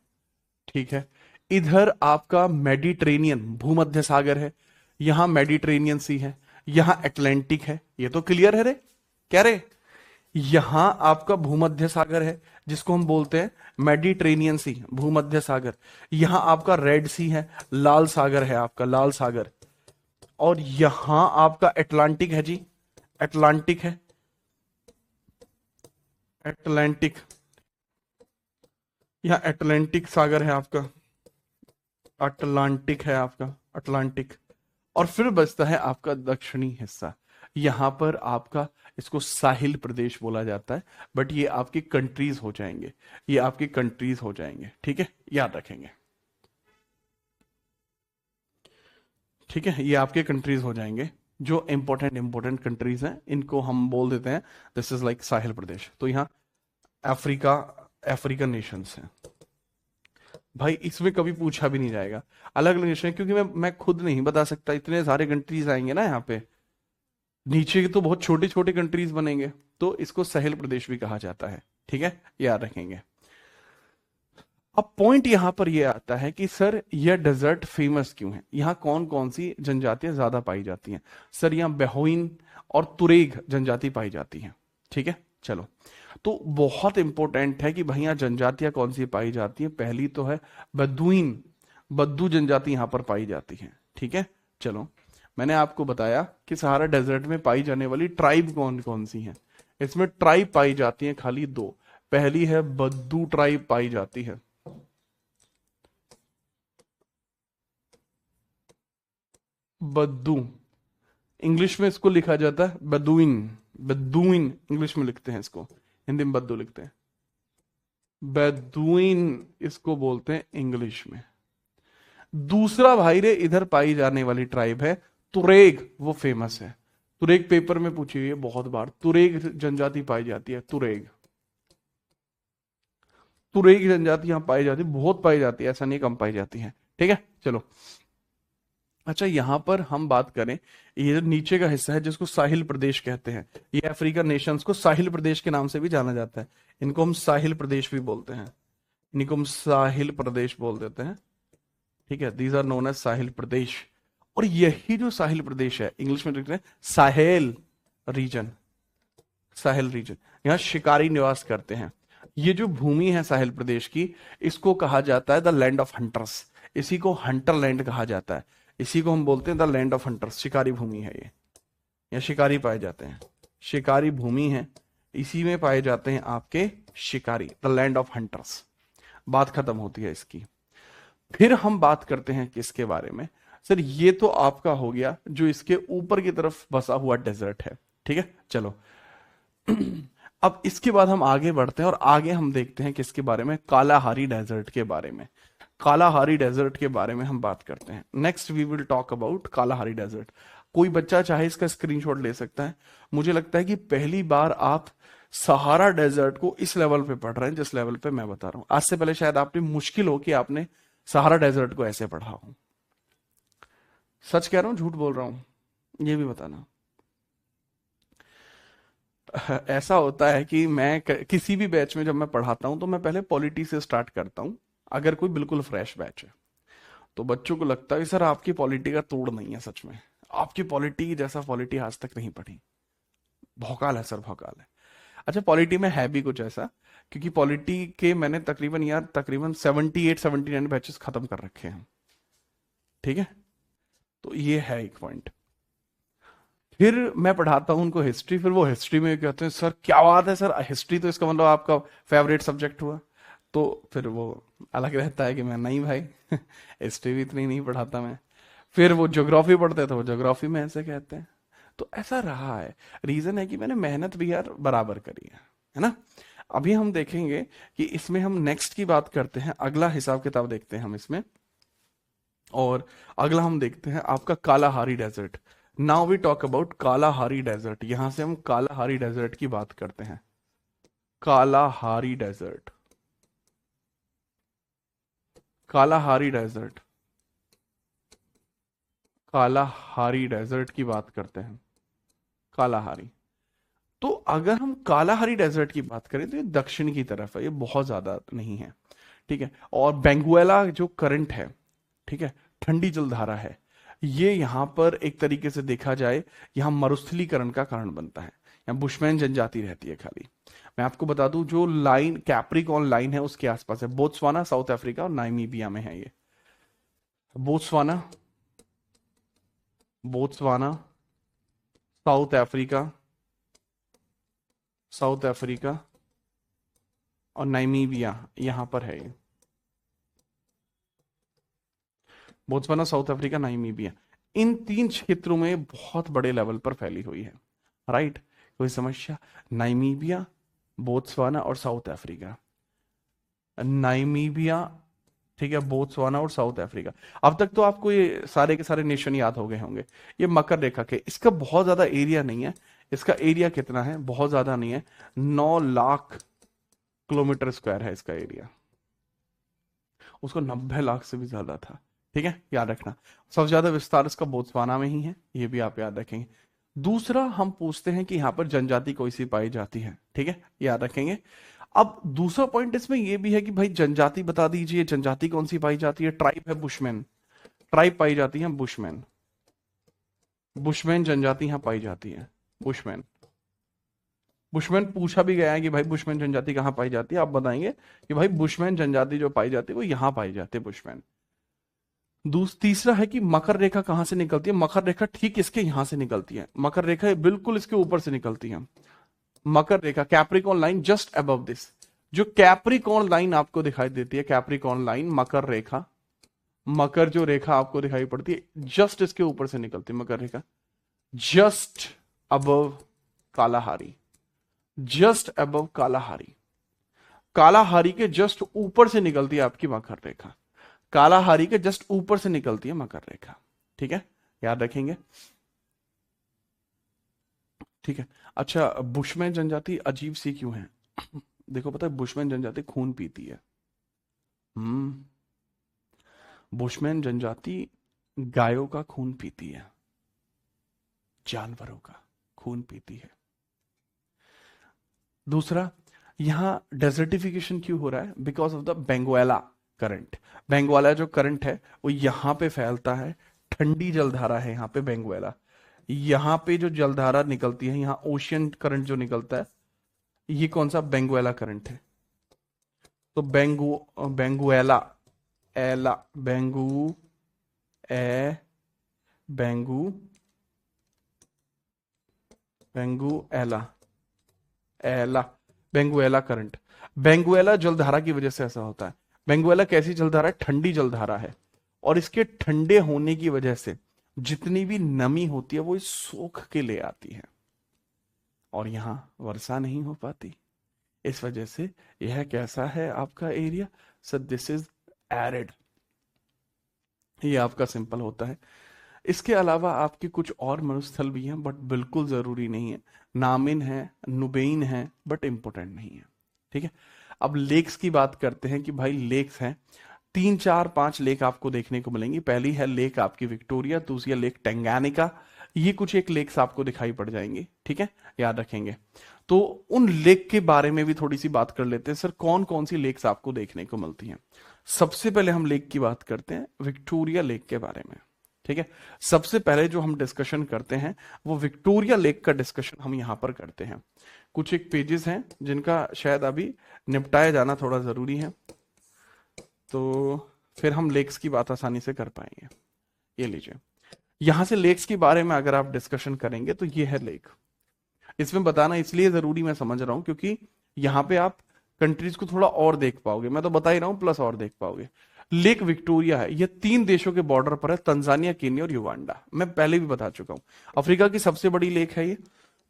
ठीक है, इधर आपका मेडिटेरेनियन भूमध्य सागर है, यहां मेडिटेरेनियन सी है, यहां अटलांटिक है, ये तो क्लियर है रे, क्या रे? यहां आपका भूमध्य सागर है, जिसको हम बोलते हैं मेडिटेरेनियन सी, भूमध्य सागर। यहां आपका रेड सी है, लाल सागर है आपका, लाल सागर। और यहां आपका अटलांटिक है जी, अटलांटिक है, अटलांटिक, यहां अटलांटिक सागर है आपका, अटलांटिक है आपका, अटलांटिक। और फिर बचता है आपका दक्षिणी हिस्सा, यहां पर आपका इसको साहिल प्रदेश बोला जाता है, बट ये आपके कंट्रीज हो जाएंगे, ये आपके कंट्रीज हो जाएंगे। ठीक है, याद रखेंगे। ठीक है, ये आपके कंट्रीज हो जाएंगे, जो इंपॉर्टेंट इंपॉर्टेंट कंट्रीज हैं इनको हम बोल देते हैं दिस इज लाइक साहिल प्रदेश। तो यहाँ अफ्रीका, अफ्रीकन नेशंस हैं भाई, इसमें कभी पूछा भी नहीं जाएगा अलग अलग नेशन, क्योंकि मैं खुद नहीं बता सकता, इतने सारे कंट्रीज आएंगे ना यहाँ पे, नीचे के तो बहुत छोटे छोटे कंट्रीज बनेंगे, तो इसको साहिल प्रदेश भी कहा जाता है। ठीक है, याद रखेंगे। अब पॉइंट यहां पर यह आता है कि सर यह डेजर्ट फेमस क्यों है, यहां कौन कौन सी जनजातियां ज्यादा पाई जाती हैं? सर यहाँ बेहोइन और तुरेग जनजाति पाई जाती हैं। ठीक है, चलो, तो बहुत इंपॉर्टेंट है कि भैया जनजातियां कौन सी पाई जाती हैं। पहली तो है बद्दुइन, बद्दू जनजाति यहां पर पाई जाती है। ठीक है, चलो मैंने आपको बताया कि सहारा डेजर्ट में पाई जाने वाली ट्राइब कौन कौन सी हैं। इसमें ट्राइब पाई जाती हैं खाली दो। पहली है बद्दू ट्राइब पाई जाती है। बद्दू, इंग्लिश में इसको लिखा जाता है बदुइन। बदुइन इंग्लिश में लिखते हैं इसको, हिंदी में बद्दू लिखते हैं। बेदुइन इसको बोलते हैं इंग्लिश में। दूसरा भाई रे इधर पाई जाने वाली ट्राइब है तुरेग, वो फेमस है। तुरेग पेपर में पूछी हुई है बहुत बार। तुरेग जनजाति पाई जाती है, तुरेग। तुरेग जनजाति यहाँ पाई जाती है, बहुत पाई जाती है, ऐसा नहीं कम पाई जाती है। ठीक है चलो। अच्छा यहां पर हम बात करें, ये जो नीचे का हिस्सा है जिसको साहिल प्रदेश कहते हैं, ये अफ्रीकन नेशंस को साहिल प्रदेश के नाम से भी जाना जाता है। इनको हम साहिल प्रदेश भी बोलते हैं, इनको हम साहिल प्रदेश बोल देते हैं। ठीक है, दीज आर नोन एज साहिल प्रदेश। और यही जो साहिल प्रदेश है, इंग्लिश में लिखते हैं साहेल रीजन। साहेल रीजन, यहाँ शिकारी निवास करते हैं। ये जो भूमि है साहिल प्रदेश की, इसको कहा जाता है द लैंड ऑफ हंटर्स। इसी को हंटर लैंड कहा जाता है। इसी को हम बोलते हैं द लैंड ऑफ हंटर्स। शिकारी भूमि है ये, यहाँ शिकारी पाए जाते हैं। शिकारी भूमि है, इसी में पाए जाते हैं आपके शिकारी, द लैंड ऑफ हंटर्स। बात खत्म होती है इसकी। फिर हम बात करते हैं किसके बारे में। सर ये तो आपका हो गया जो इसके ऊपर की तरफ बसा हुआ डेजर्ट है। ठीक है चलो। अब इसके बाद हम आगे बढ़ते हैं और आगे हम देखते हैं किसके बारे में, कालाहारी डेजर्ट के बारे में। कालाहारी डेजर्ट के बारे में हम बात करते हैं। Next we will talk about Kalahari desert. कोई बच्चा चाहे इसका स्क्रीनशॉट ले सकता है। मुझे लगता है कि पहली बार आप सहारा डेजर्ट को इस लेवल पे पढ़ रहे हैं जिस लेवल पे मैं बता रहा हूं। आज से पहले शायद आपने मुश्किल हो कि आपने सहारा डेजर्ट को ऐसे पढ़ा हो। सच कह रहा हूं झूठ बोल रहा हूं, ये भी बताना। ऐसा होता है कि मैं किसी भी बैच में जब मैं पढ़ाता हूं तो मैं पहले पॉलिटी से स्टार्ट करता हूं, अगर कोई बिल्कुल फ्रेश बैच है। तो बच्चों को लगता है सर आपकी पॉलिटी का तोड़ नहीं है, सच में आपकी पॉलिटी जैसा पॉलिटी आज तक नहीं पढ़ी। भौकाल है सर, भौकाल है। अच्छा पॉलिटी में है भी कुछ ऐसा, क्योंकि पॉलिटी के मैंने तकरीबन 78-79 बैचेस खत्म कर रखे हैं। ठीक है, तो ये है एक पॉइंट। फिर मैं पढ़ाता हूँ उनको हिस्ट्री। फिर वो हिस्ट्री में कहते हैं सर क्या बात है सर, हिस्ट्री तो इसका मतलब आपका फेवरेट सब्जेक्ट हुआ। तो फिर वो अलग रहता है कि मैं नहीं भाई हिस्ट्री भी इतनी नहीं पढ़ाता मैं। फिर वो ज्योग्राफी पढ़ते थे, वो ज्योग्राफी में ऐसे कहते हैं। तो ऐसा रहा है। रीजन है कि मैंने मेहनत भी यार बराबर करी है ना। अभी हम देखेंगे कि इसमें हम नेक्स्ट की बात करते हैं, अगला हिसाब किताब देखते हैं हम इसमें। और अगला हम देखते हैं आपका Kalahari desert. Now we talk about Kalahari desert. यहां से हम कालाहारी डेजर्ट की बात करते हैं। Kalahari desert, Kalahari desert, Kalahari desert की बात करते हैं। कालाहारी, तो अगर हम कालाहारी डेजर्ट की बात करें तो ये दक्षिण की तरफ है, ये बहुत ज्यादा नहीं है। ठीक है, और बेंगुएला जो करंट है, ठीक है, ठंडी जलधारा है, ये यहाँ पर एक तरीके से देखा जाए यहाँ मरुस्थलीकरण का कारण बनता है। यहाँ बुशमैन जनजाति रहती है खाली। मैं आपको बता दूं जो लाइन कैप्रिकॉन लाइन है उसके आसपास है। बोत्सवाना साउथ अफ्रीका और नाइमीबिया में है ये। Botswana, Botswana, south Africa, south Africa और नाइमीबिया यहां पर है ये। बोत्सवाना, साउथ अफ्रीका, नाइमीबिया, इन तीन क्षेत्रों में बहुत बड़े लेवल पर फैली हुई है। राइट, कोई समस्या? नाइमीबिया, बोत्सवाना और साउथ अफ्रीका। नाइमीबिया, ठीक है, बोत्सवाना और साउथ अफ्रीका। अब तक तो आपको ये सारे के सारे नेशन याद हो गए होंगे। ये मकर रेखा के, इसका बहुत ज्यादा एरिया नहीं है। इसका एरिया कितना है? बहुत ज्यादा नहीं है, 9 लाख किलोमीटर स्क्वायर है इसका एरिया। उसको 90 लाख से भी ज्यादा था। ठीक है, याद रखना। सबसे ज्यादा विस्तार इसका बोत्सवाना में ही है, ये भी आप याद रखेंगे। दूसरा हम पूछते हैं कि यहाँ पर जनजाति कोई सी पाई जाती है। ठीक है, याद रखेंगे। अब दूसरा पॉइंट इसमें यह भी है कि भाई जनजाति बता दीजिए, जनजाति कौन सी पाई जाती है? ट्राइब है बुशमैन, ट्राइब पाई जाती है बुशमैन। बुशमैन जनजाति यहां पाई जाती है। बुशमैन, बुशमैन पूछा भी गया है कि भाई बुशमैन जनजाति कहां पाई जाती है। आप बताएंगे कि भाई बुशमैन जनजाति जो पाई जाती है वो यहां पाई जाती है बुशमैन। तीसरा है कि मकर रेखा कहां से निकलती है। मकर रेखा ठीक इसके यहां से निकलती है, मकर रेखा बिल्कुल इसके ऊपर से निकलती है। मकर रेखा Capricorn line just above this, जो कैप्रिकॉर्न लाइन आपको दिखाई देती है, कैप्रिकॉर्न लाइन मकर रेखा, मकर जो रेखा आपको दिखाई पड़ती है जस्ट इसके ऊपर से निकलती है मकर रेखा, just above Kalahari, just above Kalahari, Kalahari के जस्ट ऊपर से निकलती है आपकी मकर रेखा, कालाहारी के जस्ट ऊपर से निकलती है मकर रेखा। ठीक है, याद रखेंगे। ठीक है। अच्छा, बुशमैन जनजाति अजीब सी क्यों है? देखो पता है, बुशमैन जनजाति खून पीती है। हम्म, बुशमैन जनजाति गायों का खून पीती है, जानवरों का खून पीती है। दूसरा, यहां डेजर्टिफिकेशन क्यों हो रहा है? Because of the Benguela current. Benguela जो करंट है वो यहां पे फैलता है, ठंडी जलधारा है यहाँ पे बेंगुएला, यहाँ पे जो जलधारा निकलती है, यहाँ ओशियन करंट जो निकलता है, ये कौन सा? बेंगुएला करंट है। तो बेंगुएला, एला, ए बेंगू बेंगुएला, एला, बेंगुएला करंट। बेंगुएला जलधारा की वजह से ऐसा होता है। बेंगुएला कैसी जलधारा है? ठंडी जलधारा है, और इसके ठंडे होने की वजह से जितनी भी नमी होती है वो इस सोख के ले आती है, और यहां वर्षा नहीं हो पाती। इस वजह से यह कैसा है आपका area? Sir this is arid. ये आपका सिंपल होता है। इसके अलावा आपके कुछ और मरुस्थल भी हैं, बट बिल्कुल जरूरी नहीं है। नामिन है, नुबेइन है, बट इंपॉर्टेंट नहीं है। ठीक है। अब लेक्स की बात करते हैं कि भाई लेक्स हैं, 3 4 5 लेक आपको देखने को मिलेंगी। पहली है लेक आपकी विक्टोरिया, दूसरी है लेक टेंगानिका। ये कुछ एक लेक्स आपको दिखाई पड़ जाएंगी। ठीक है, याद रखेंगे। तो उन लेक के बारे में भी थोड़ी सी बात कर लेते हैं। सर कौन कौन सी लेक्स आपको देखने को मिलती हैं? सबसे पहले हम लेक की बात करते हैं, विक्टोरिया लेक के बारे में। ठीक है, सबसे पहले जो हम डिस्कशन करते हैं वो विक्टोरिया लेक का डिस्कशन हम यहां पर करते हैं। कुछ एक पेजेस हैं जिनका शायद अभी निपटाया जाना थोड़ा जरूरी है, तो फिर हम लेक्स की बात आसानी से कर पाएंगे। ये लीजिए, यहां से लेक्स के बारे में अगर आप डिस्कशन करेंगे तो ये है लेक। इसमें बताना इसलिए जरूरी मैं समझ रहा हूं क्योंकि यहां पे आप कंट्रीज को थोड़ा और देख पाओगे, मैं तो बता ही रहा हूं, प्लस और देख पाओगे। लेक विक्टोरिया है, ये 3 देशों के बॉर्डर पर है, तंजानिया, केन्या और युगांडा। मैं पहले भी बता चुका हूं, अफ्रीका की सबसे बड़ी लेक है ये,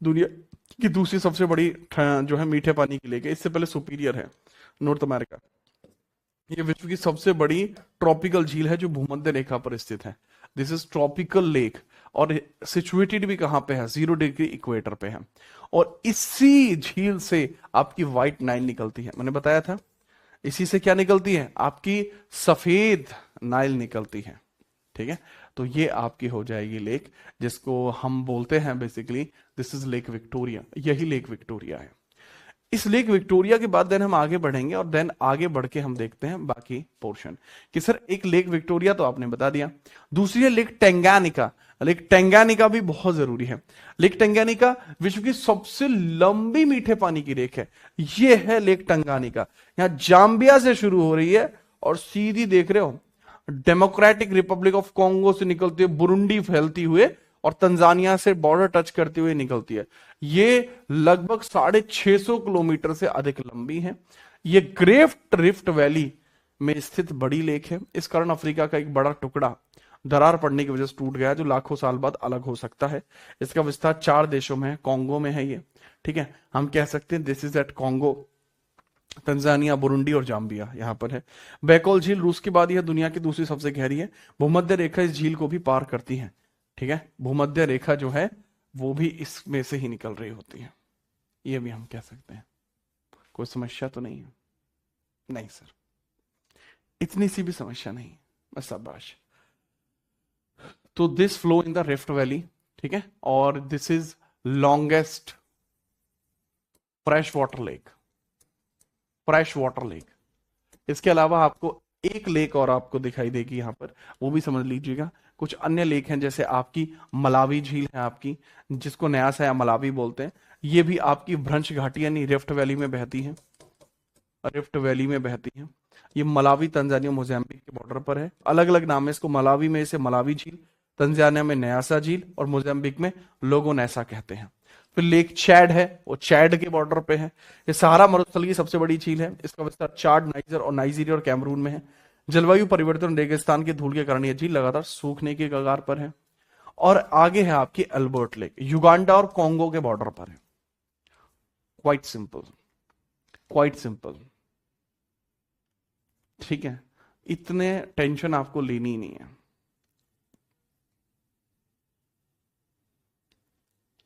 दुनिया की दूसरी सबसे बड़ी जो है मीठे पानी की लेक है, इससे पहले सुपीरियर है नॉर्थ अमेरिका। ये विश्व की सबसे बड़ी ट्रॉपिकल झील है जो भूमध्य रेखा पर स्थित है। दिस इज ट्रॉपिकल लेक, और सिचुएटेड भी कहां पे है? 0 डिग्री इक्वेटर पे है। और इसी झील से आपकी व्हाइट नाइल निकलती है, मैंने बताया था। इसी से क्या निकलती है? आपकी सफेद नाइल निकलती है। ठीक है, तो ये आपकी हो जाएगी लेक, जिसको हम बोलते हैं basically this is lake Victoria. यही लेक विक्टोरिया है। इस लेक विक्टोरिया के बाद देन हम आगे बढ़ेंगे, और देन आगे बढ़ के हम देखते हैं बाकी पोर्शन कि सर एक लेक विक्टोरिया तो आपने बता दिया, दूसरी है लेक टेंगानिका। लेक टेंगानिका भी बहुत जरूरी है। लेक टेंगानिका विश्व की सबसे लंबी मीठे पानी की लेक है। यह है लेक टेंगानिका, यहां जाम्बिया से शुरू हो रही है और सीधी देख रहे हो डेमोक्रेटिक रिपब्लिक ऑफ कॉन्गो से निकलती है, बुरुंडी फैलती हुए और तंजानिया से बॉर्डर टच करते हुए निकलती है। ये लगभग 650 किलोमीटर से अधिक लंबी है। ये ग्रेट रिफ्ट वैली में स्थित बड़ी लेक है। इस कारण अफ्रीका का एक बड़ा टुकड़ा दरार पड़ने की वजह से टूट गया, जो लाखों साल बाद अलग हो सकता है। इसका विस्तार 4 देशों में है, कॉन्गो में है ये। ठीक है, हम कह सकते हैं this is at Congo, Tanzania, Burundi और जाम्बिया यहां पर है। बैकोल झील रूस के बाद यह दुनिया की दूसरी सबसे गहरी है। भूमध्य रेखा इस झील को भी पार करती है। ठीक है, भूमध्य रेखा जो है वो भी इसमें से ही निकल रही होती है, ये भी हम कह सकते हैं। कोई समस्या तो नहीं है? नहीं सर, इतनी सी भी समस्या नहीं, बस शाबाश। तो this flow in the rift valley. ठीक है, और this is longest fresh water lake, fresh water lake. इसके अलावा आपको एक लेक और आपको दिखाई देगी यहां पर, वो भी समझ लीजिएगा। कुछ अन्य लेक हैं, जैसे आपकी मलावी झील है आपकी, जिसको नया सा मलावी बोलते हैं। ये भी आपकी भ्रंश घाटी यानी रिफ्ट वैली में बहती है, रिफ्ट वैली में बहती है। ये मलावी, तंजानिया, मोजाम्बिक के बॉर्डर पर है। अलग अलग नाम है इसको, मलावी में इसे मलावी झील, तंजानिया में न्यासा झील और मोजाम्बिक में लोगो नैसा कहते हैं। फिर लेक चैड है, वो चैड के बॉर्डर पे है। ये सहारा मरुस्थल की सबसे बड़ी झील है, इसका विस्तार चाड, नाइजर और नाइजीरिया और कैमरून में है। जलवायु परिवर्तन और रेगिस्तान की धूल के कारण यह झील लगातार सूखने की कगार पर है। और आगे है आपकी अल्बर्ट लेक, युगांडा और कॉन्गो के बॉर्डर पर है। Quite simple, quite simple. ठीक है, इतने टेंशन आपको लेनी ही नहीं है।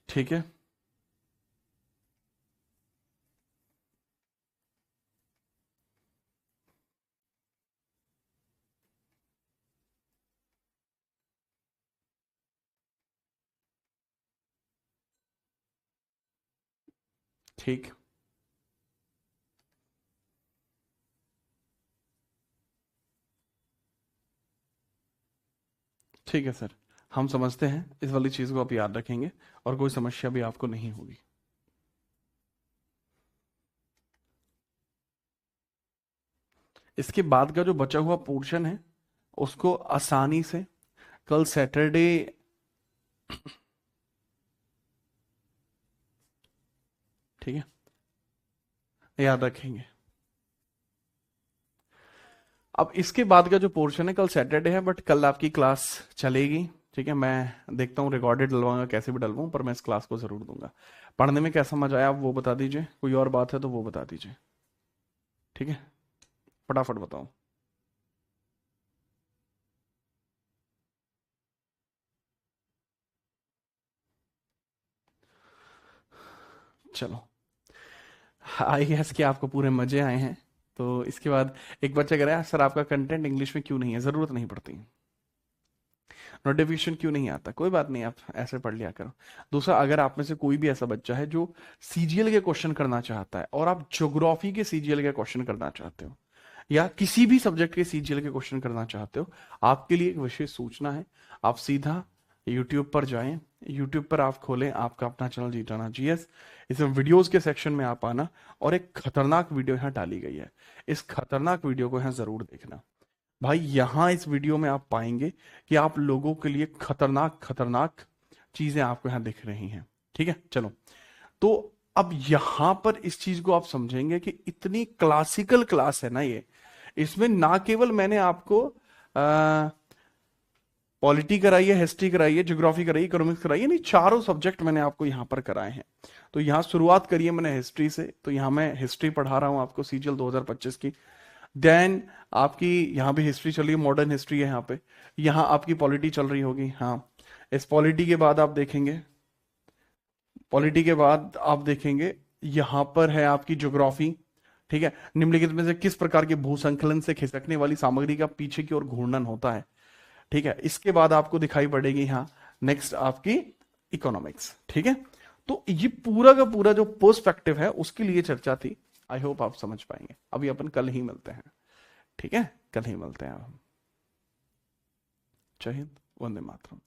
ठीक है, ठीक, ठीक है सर, हम समझते हैं, इस वाली चीज को आप याद रखेंगे और कोई समस्या भी आपको नहीं होगी। इसके बाद का जो बचा हुआ पोर्शन है उसको आसानी से कल सैटरडे, ठीक है, याद रखेंगे। अब इसके बाद का जो पोर्शन है कल सैटरडे है, बट कल आपकी क्लास चलेगी। ठीक है, मैं देखता हूँ रिकॉर्डेड डलवाऊंगा, कैसे भी डलवाऊं, पर मैं इस क्लास को जरूर दूंगा। पढ़ने में क्या समझ आया आप वो बता दीजिए, कोई और बात है तो वो बता दीजिए। ठीक है, फटाफट बताओ। चलो, आई गेस कि आपको पूरे मजे आए हैं। तो इसके बाद एक बच्चा कह रहा है सर आपका कंटेंट इंग्लिश में क्यों नहीं है, जरूरत नहीं पड़ती, नोटिफिकेशन क्यों नहीं आता, कोई बात नहीं, आप ऐसे पढ़ लिया करो। दूसरा, अगर आप में से कोई भी ऐसा बच्चा है जो सीजीएल के क्वेश्चन करना चाहता है और आप ज्योग्राफी के सीजीएल के क्वेश्चन करना चाहते हो या किसी भी सब्जेक्ट के सीजीएल के क्वेश्चन करना चाहते हो, आपके लिए एक विशेष सूचना है। आप सीधा यूट्यूब पर जाएं, यूट्यूब पर आप खोलें आपका अपना चैनल जी जाना जीएस, इसमें वीडियोस के सेक्शन में आप आना और एक खतरनाक वीडियो यहाँ डाली गई है, इस खतरनाक वीडियो को यहाँ जरूर देखना। भाई यहां इस वीडियो में आप पाएंगे कि आप लोगों के लिए खतरनाक खतरनाक चीजें आपको यहां दिख रही हैं। ठीक है, चलो, तो अब यहां पर इस चीज को आप समझेंगे कि इतनी क्लासिकल क्लास है ना ये, इसमें ना केवल मैंने आपको पॉलिटी कराई है, हिस्ट्री कराई है, ज्योग्राफी कराई है, इकोनॉमिक्स कराई है, नहीं चारों सब्जेक्ट मैंने आपको यहां पर कराए हैं। तो यहां शुरुआत करिए मैंने हिस्ट्री से, तो यहां मैं हिस्ट्री पढ़ा रहा हूं आपको सीजीएल 2025 की। देन आपकी यहाँ भी हिस्ट्री चल रही है, मॉडर्न हिस्ट्री है यहाँ पे। यहाँ आपकी पॉलिटी चल रही होगी, हाँ। इस पॉलिटी के बाद आप देखेंगे, पॉलिटी के बाद आप देखेंगे यहाँ पर है आपकी ज्योग्राफी। ठीक है, निम्नलिखित में से किस प्रकार के भूसंकलन से खिसकने वाली सामग्री का पीछे की ओर घूर्णन होता है। ठीक है, इसके बाद आपको दिखाई पड़ेगी यहाँ नेक्स्ट आपकी इकोनॉमिक्स। ठीक है, तो ये पूरा का पूरा जो पर्सपेक्टिव है उसके लिए चर्चा थी। आई होप आप समझ पाएंगे। अभी अपन कल ही मिलते हैं। ठीक है, कल ही मिलते हैं हम। जय हिंद, वंदे मातरम।